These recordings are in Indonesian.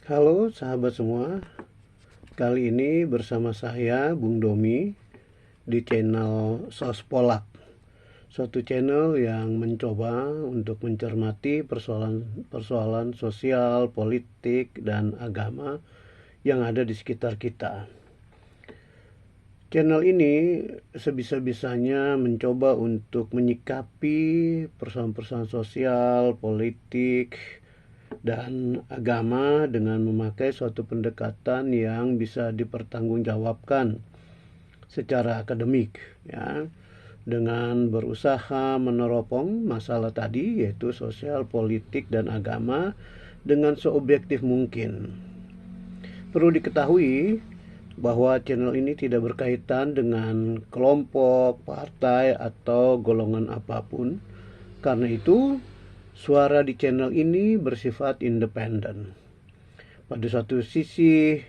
Halo sahabat semua, kali ini bersama saya Bung Domi di channel Sospolak, suatu channel yang mencoba untuk mencermati persoalan sosial, politik, dan agama yang ada di sekitar kita. Channel ini sebisa-bisanya mencoba untuk menyikapi persoalan-persoalan sosial, politik, dan agama dengan memakai suatu pendekatan yang bisa dipertanggungjawabkan secara akademik, ya, dengan berusaha meneropong masalah tadi yaitu sosial, politik, dan agama dengan seobjektif mungkin. Perlu diketahui bahwa channel ini tidak berkaitan dengan kelompok, partai, atau golongan apapun. Karena itu, suara di channel ini bersifat independen. Pada satu sisi,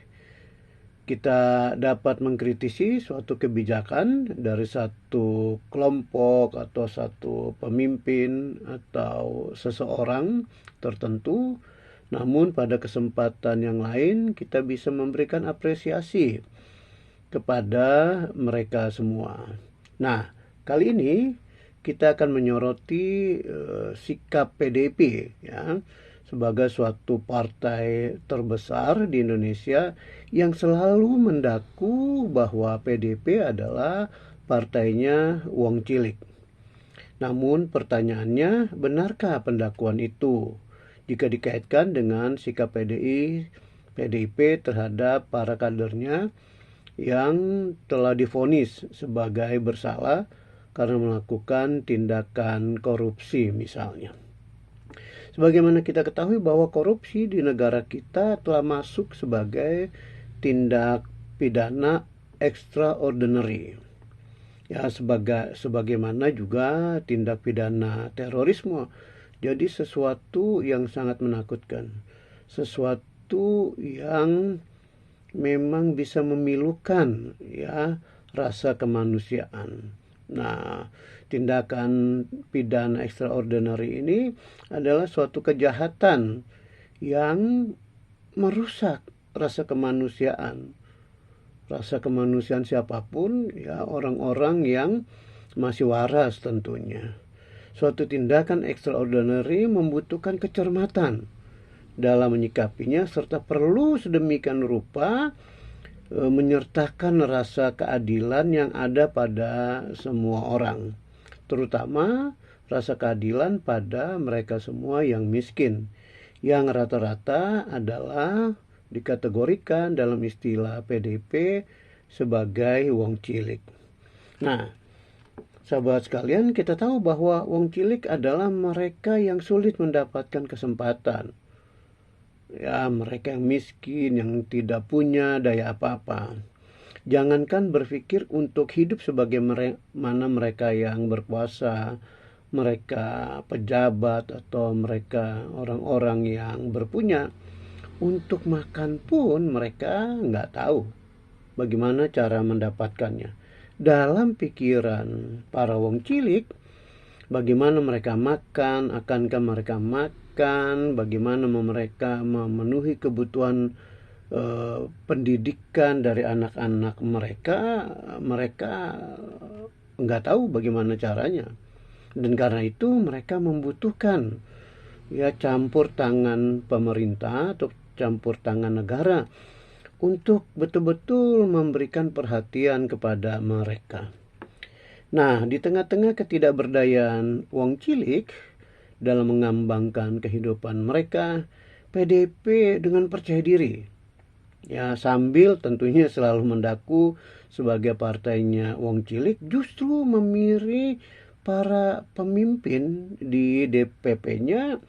kita dapat mengkritisi suatu kebijakan dari satu kelompok atau satu pemimpin atau seseorang tertentu. Namun pada kesempatan yang lain kita bisa memberikan apresiasi kepada mereka semua. Nah, kali ini kita akan menyoroti sikap PDIP, ya, sebagai suatu partai terbesar di Indonesia yang selalu mendaku bahwa PDIP adalah partainya Wong Cilik. Namun pertanyaannya, benarkah pendakuan itu jika dikaitkan dengan sikap PDIP terhadap para kadernya yang telah divonis sebagai bersalah karena melakukan tindakan korupsi misalnya. Sebagaimana kita ketahui bahwa korupsi di negara kita telah masuk sebagai tindak pidana extraordinary. Ya, sebagaimana juga tindak pidana terorisme. Jadi sesuatu yang sangat menakutkan. Sesuatu yang memang bisa memilukan, ya, rasa kemanusiaan. Nah, tindakan pidana extraordinary ini adalah suatu kejahatan yang merusak rasa kemanusiaan. Rasa kemanusiaan siapapun, ya, orang-orang yang masih waras tentunya. Suatu tindakan extraordinary membutuhkan kecermatan dalam menyikapinya serta perlu sedemikian rupa menyertakan rasa keadilan yang ada pada semua orang, terutama rasa keadilan pada mereka semua yang miskin, yang rata-rata adalah dikategorikan dalam istilah PDIP sebagai wong cilik. Nah, sahabat sekalian, kita tahu bahwa wong cilik adalah mereka yang sulit mendapatkan kesempatan. Ya, mereka yang miskin, yang tidak punya daya apa-apa. Jangankan berpikir untuk hidup sebagaimana mereka yang berkuasa, mereka pejabat, atau mereka orang-orang yang berpunya. Untuk makan pun mereka nggak tahu bagaimana cara mendapatkannya. Dalam pikiran para wong cilik, bagaimana mereka makan, akankah mereka makan, bagaimana mereka memenuhi kebutuhan pendidikan dari anak-anak mereka, mereka nggak tahu bagaimana caranya. Dan karena itu mereka membutuhkan, ya, campur tangan pemerintah atau campur tangan negara untuk betul-betul memberikan perhatian kepada mereka. Nah, di tengah-tengah ketidakberdayaan wong cilik dalam mengembangkan kehidupan mereka, PDIP dengan percaya diri, ya, sambil tentunya selalu mendaku sebagai partainya wong cilik, justru memilih para pemimpin di DPP-nya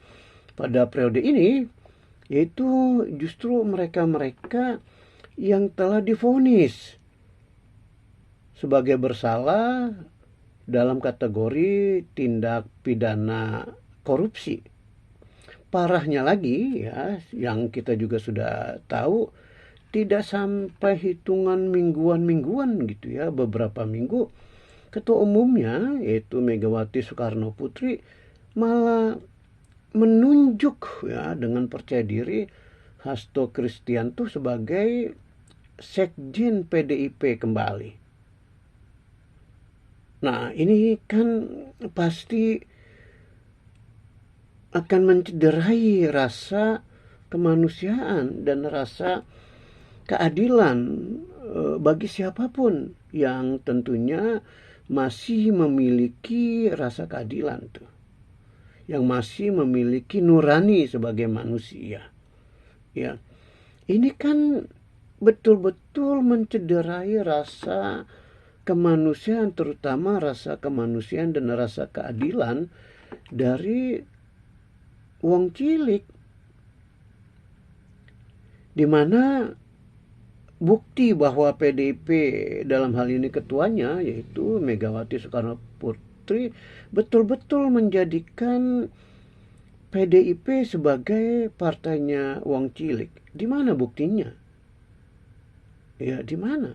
pada periode ini, yaitu justru mereka-mereka yang telah divonis sebagai bersalah dalam kategori tindak pidana korupsi. Parahnya lagi, ya, yang kita juga sudah tahu, tidak sampai hitungan mingguan gitu, ya, beberapa minggu, ketua umumnya yaitu Megawati Soekarno Putri malah menunjuk, ya, dengan percaya diri Hasto Kristianto sebagai sekjen PDIP kembali. Nah, ini kan pasti akan mencederai rasa kemanusiaan dan rasa keadilan bagi siapapun yang tentunya masih memiliki rasa keadilan tuh, yang masih memiliki nurani sebagai manusia. Ya, ini kan betul-betul mencederai rasa kemanusiaan, terutama rasa kemanusiaan dan rasa keadilan dari wong cilik, di mana bukti bahwa PDIP dalam hal ini ketuanya yaitu Megawati Soekarno Putri betul-betul menjadikan PDIP sebagai partainya wong cilik. Di mana buktinya? Ya, di mana?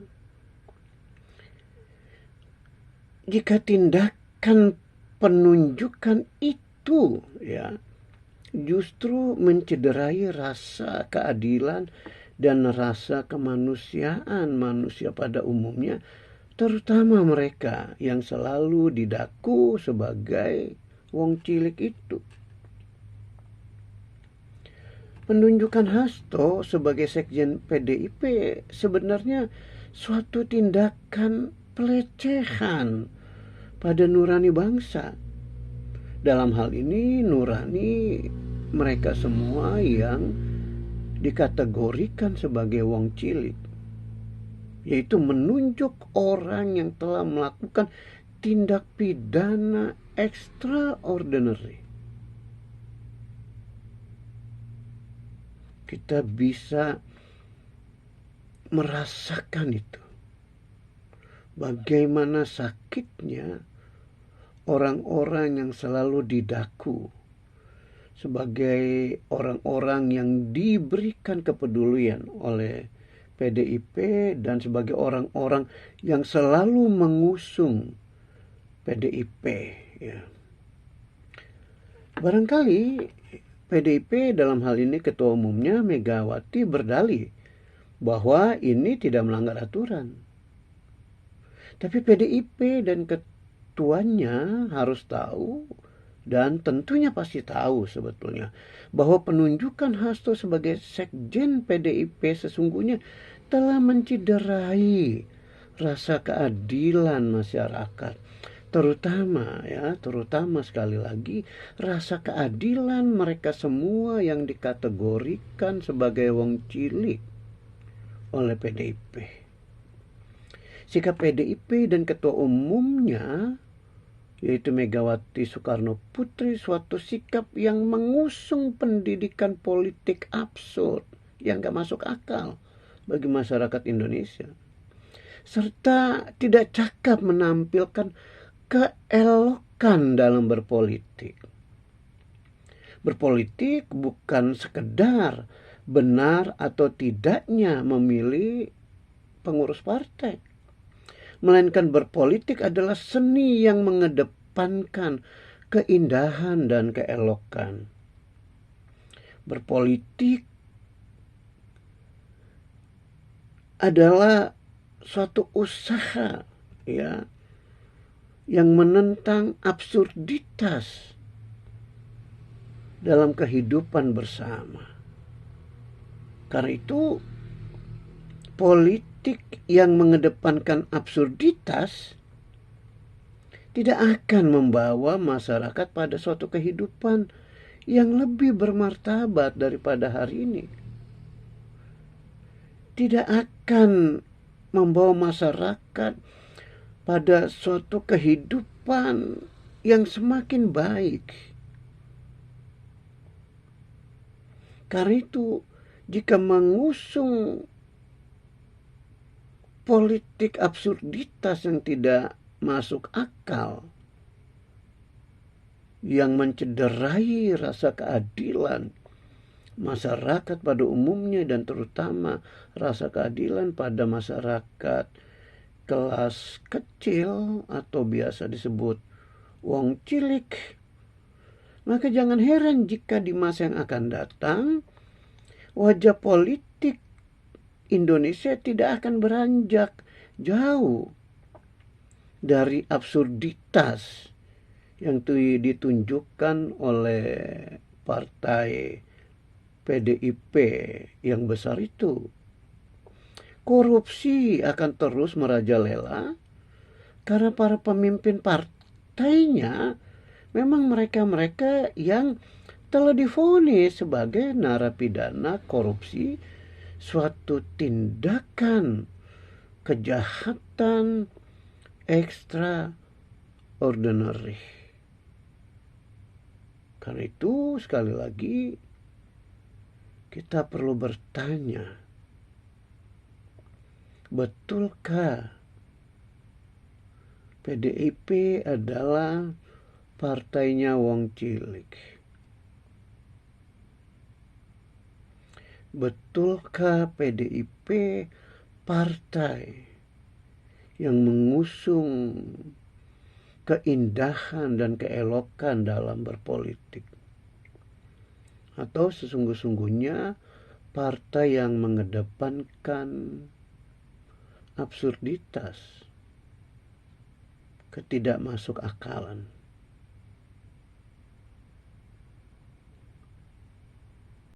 Jika tindakan penunjukan itu ya justru mencederai rasa keadilan dan rasa kemanusiaan manusia pada umumnya, terutama mereka yang selalu didaku sebagai wong cilik itu. Penunjukan Hasto sebagai sekjen PDIP sebenarnya suatu tindakan pelecehan pada nurani bangsa. Dalam hal ini nurani mereka semua yang dikategorikan sebagai wong cilik, yaitu menunjuk orang yang telah melakukan tindak pidana extraordinary. Kita bisa merasakan itu. Bagaimana sakitnya orang-orang yang selalu didaku sebagai orang-orang yang diberikan kepedulian oleh PDIP dan sebagai orang-orang yang selalu mengusung PDIP. Ya. Barangkali PDIP dalam hal ini ketua umumnya Megawati berdalih bahwa ini tidak melanggar aturan. Tapi PDIP dan ketuanya harus tahu dan tentunya pasti tahu sebetulnya bahwa penunjukan Hasto sebagai sekjen PDIP sesungguhnya telah mencederai rasa keadilan masyarakat, terutama sekali lagi rasa keadilan mereka semua yang dikategorikan sebagai wong cilik oleh PDIP. Sikap PDIP dan ketua umumnya yaitu Megawati Soekarno Putri suatu sikap yang mengusung pendidikan politik absurd yang gak masuk akal bagi masyarakat Indonesia, serta tidak cakap menampilkan keelokan dalam berpolitik. Berpolitik bukan sekedar benar atau tidaknya memilih pengurus partai, melainkan berpolitik adalah seni yang mengedepankan keindahan dan keelokan. Berpolitik adalah suatu usaha ya yang menentang absurditas dalam kehidupan bersama. Karena itu politik yang mengedepankan absurditas tidak akan membawa masyarakat pada suatu kehidupan yang lebih bermartabat daripada hari ini. Tidak akan membawa masyarakat pada suatu kehidupan yang semakin baik. Karena itu, jika mengusung politik absurditas yang tidak masuk akal, yang mencederai rasa keadilan masyarakat pada umumnya dan terutama rasa keadilan pada masyarakat kelas kecil atau biasa disebut wong cilik, maka jangan heran jika di masa yang akan datang wajah politik Indonesia tidak akan beranjak jauh dari absurditas yang ditunjukkan oleh partai PDIP yang besar itu. Korupsi akan terus merajalela karena para pemimpin partainya memang mereka-mereka yang telah divonis sebagai narapidana korupsi, suatu tindakan kejahatan extraordinary. Karena itu sekali lagi kita perlu bertanya, betulkah PDIP adalah partainya Wong Cilik? Betulkah PDIP partai yang mengusung keindahan dan keelokan dalam berpolitik? Atau sesungguh-sungguhnya partai yang mengedepankan absurditas, ketidakmasuk akalan?